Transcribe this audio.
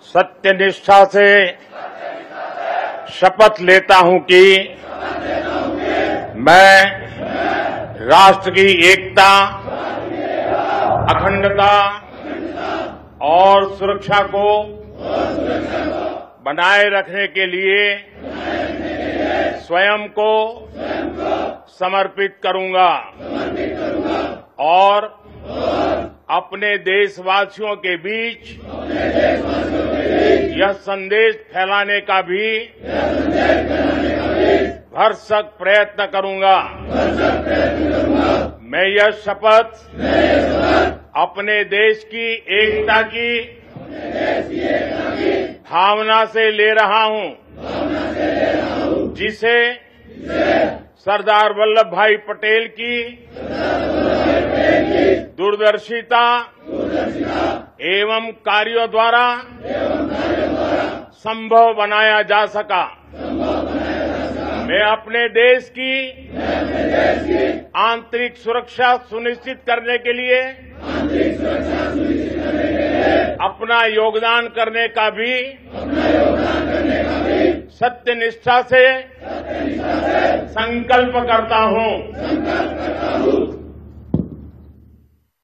सत्यनिष्ठा से शपथ लेता हूं कि मैं राष्ट्र की एकता, अखंडता और सुरक्षा को बनाए रखने के लिए स्वयं को समर्पित करूंगा और अपने देशवासियों के बीच यह संदेश फैलाने का भी भरसक प्रयत्न करूंगा। मैं यह शपथ अपने देश की एकता की भावना से ले रहा हूं, जिसे सरदार वल्लभ भाई पटेल की दूरदर्शिता एवं कार्यों द्वारा संभव बनाया जा सका। मैं अपने देश की आंतरिक सुरक्षा सुनिश्चित करने के लिए अपना योगदान करने का भी सत्यनिष्ठा से संकल्प करता हूं।